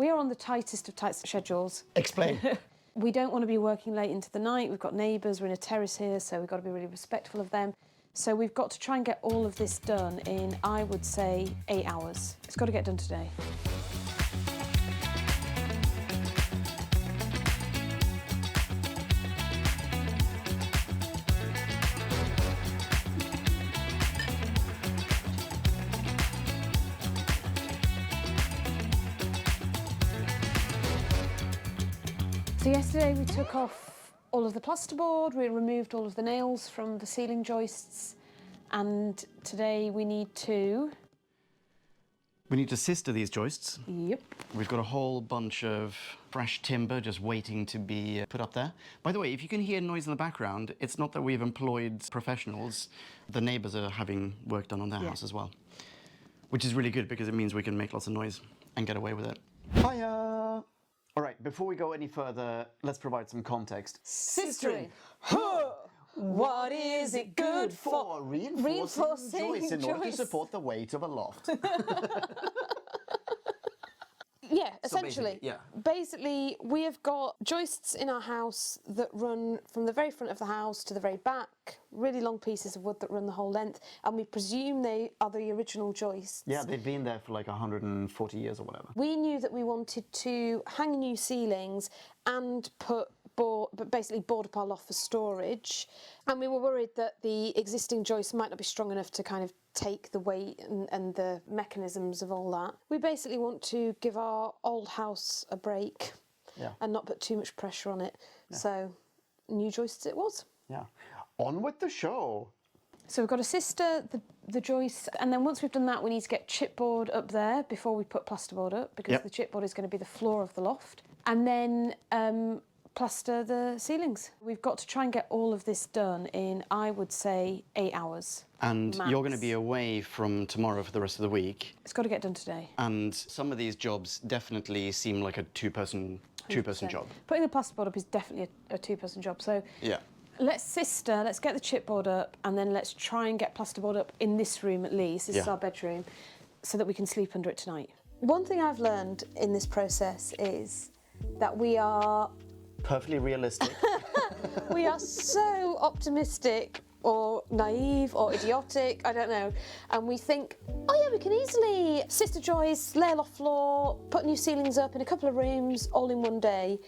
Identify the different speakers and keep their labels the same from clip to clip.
Speaker 1: We are on the tightest of tight schedules.
Speaker 2: Explain.
Speaker 1: We don't want to be working late into the night. We've got neighbours, we're in a terrace here, so we've got to be really respectful of them. So we've got to try and get all of this done in, I would say, 8 hours. It's got to get done today. So yesterday we took off all of the plasterboard, we removed all of the nails from the ceiling joists, and today we need to...
Speaker 2: We need to sister these joists.
Speaker 1: Yep.
Speaker 2: We've got a whole bunch of fresh timber just waiting to be put up there. By the way, if you can hear noise in the background, it's not that we've employed professionals. The neighbours are having work done on their house as well, which is really good because it means we can make lots of noise and get away with it. Hiya! All right, before we go any further, let's provide some context.
Speaker 1: Sistering. What is it good for?
Speaker 2: Reinforcing joists in order to support the weight of a loft.
Speaker 1: Yeah, essentially.
Speaker 2: Yeah.
Speaker 1: Basically, we have got joists in our house that run from the very front of the house to the very back, really long pieces of wood that run the whole length, and we presume they are the original joists.
Speaker 2: Yeah, they've been there for like 140 years or whatever.
Speaker 1: We knew that we wanted to hang new ceilings and put basically board up our loft for storage, and we were worried that the existing joists might not be strong enough to kind of take the weight and the mechanisms of all that. We basically want to give our old house a break and not put too much pressure on it. So new joists it was.
Speaker 2: Yeah. On with the show.
Speaker 1: So we've got to sister the joists, and then once we've done that, we need to get chipboard up there before we put plasterboard up, because the chipboard is going to be the floor of the loft, and then plaster the ceilings. We've got to try and get all of this done in, I would say, 8 hours.
Speaker 2: And
Speaker 1: max.
Speaker 2: You're going to be away from tomorrow for the rest of the week.
Speaker 1: It's got to get done today.
Speaker 2: And some of these jobs definitely seem like a two-person job.
Speaker 1: Putting the plasterboard up is definitely a two-person job. So let's get the chipboard up, and then let's try and get plasterboard up in this room at least. This is our bedroom, so that we can sleep under it tonight. One thing I've learned in this process is that we are
Speaker 2: perfectly realistic.
Speaker 1: We are so optimistic or naive or idiotic, I don't know. And we think, oh yeah, we can easily sister joists, lay a loft floor, put new ceilings up in a couple of rooms all in one day.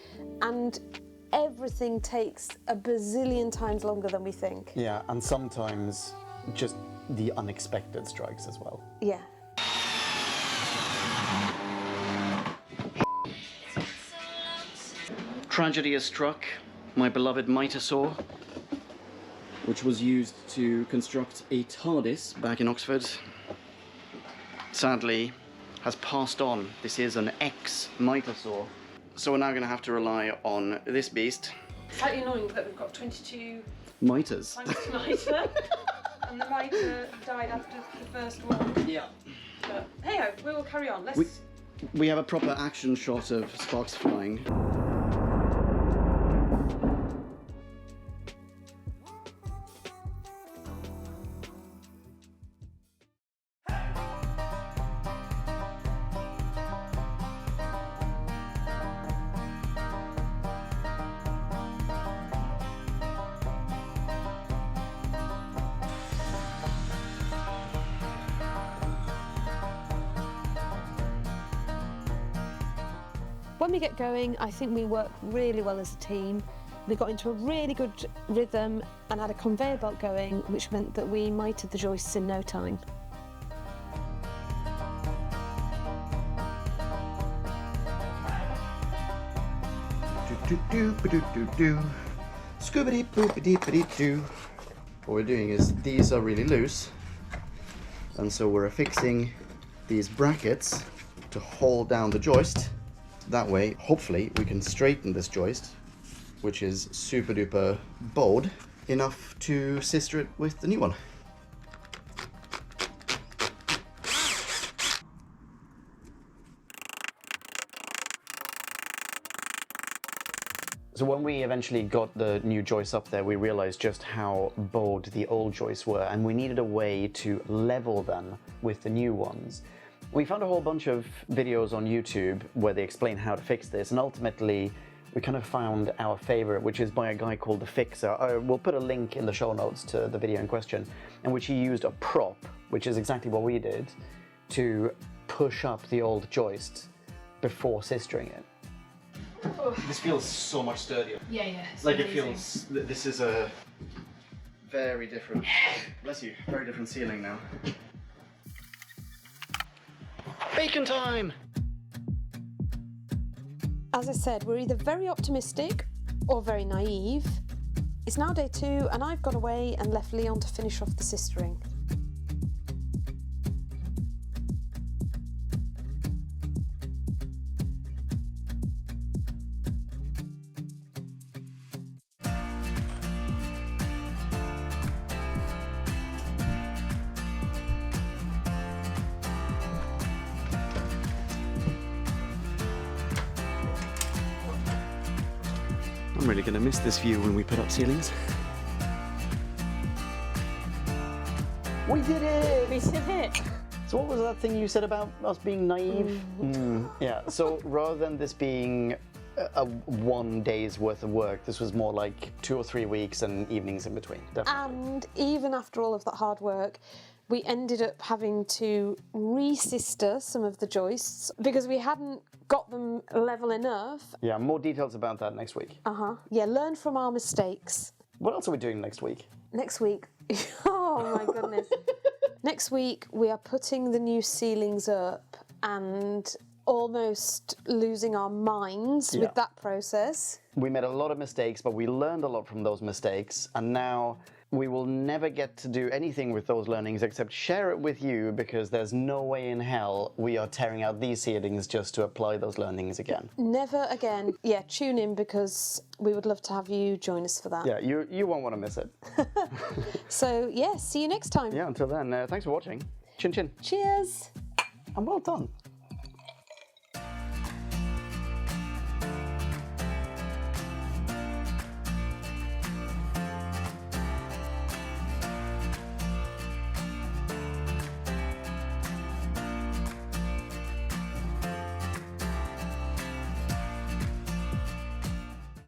Speaker 1: And everything takes a bazillion times longer than we think.
Speaker 2: Yeah, and sometimes just the unexpected strikes as well.
Speaker 1: Yeah.
Speaker 2: Tragedy has struck. My beloved mitre saw, which was used to construct a TARDIS back in Oxford, sadly has passed on. This is an ex-mitre saw. So we're now going to have to rely on this beast.
Speaker 1: Slightly annoying that we've got 22
Speaker 2: mitres.
Speaker 1: mitre, and the mitre died after the first one.
Speaker 2: Yeah.
Speaker 1: But hey-ho, we will carry on.
Speaker 2: We have a proper action shot of sparks flying.
Speaker 1: When we get going, I think we work really well as a team. We got into a really good rhythm and had a conveyor belt going, which meant that we mitered the joists in no time.
Speaker 2: Scoobity boopity boopity doo. What we're doing is these are really loose, and so we're affixing these brackets to hold down the joist. That way, hopefully, we can straighten this joist, which is super duper bold, enough to sister it with the new one. So when we eventually got the new joists up there, we realized just how bowed the old joists were, and we needed a way to level them with the new ones. We found a whole bunch of videos on YouTube where they explain how to fix this, and ultimately we kind of found our favorite, which is by a guy called The Fixer. We'll put a link in the show notes to the video in question, in which he used a prop, which is exactly what we did, to push up the old joist before sistering it. This feels so much sturdier.
Speaker 1: Yeah.
Speaker 2: Like amazing. It feels, this is a very different, bless you, very different ceiling now. Bacon time!
Speaker 1: As I said, we're either very optimistic or very naive. It's now day 2 and I've gone away and left Leon to finish off the sistering.
Speaker 2: I'm really going to miss this view when we put up ceilings. We did it!
Speaker 1: We did it!
Speaker 2: So what was that thing you said about us being naive? Yeah, so rather than this being a 1 day's worth of work, this was more like 2 or 3 weeks and evenings in between, definitely.
Speaker 1: And even after all of that hard work, we ended up having to re-sister some of the joists because we hadn't got them level enough.
Speaker 2: Yeah, more details about that next week.
Speaker 1: Yeah, learn from our mistakes.
Speaker 2: What else are we doing next week?
Speaker 1: Next week, oh my goodness. Next week, we are putting the new ceilings up and almost losing our minds with that process.
Speaker 2: We made a lot of mistakes, but we learned a lot from those mistakes, and now we will never get to do anything with those learnings except share it with you, because there's no way in hell we are tearing out these ceilings just to apply those learnings again.
Speaker 1: Never again. Yeah, tune in because we would love to have you join us for that.
Speaker 2: Yeah, you won't want to miss it.
Speaker 1: So, yeah, see you next time.
Speaker 2: Yeah, until then, thanks for watching. Chin chin.
Speaker 1: Cheers.
Speaker 2: And well done.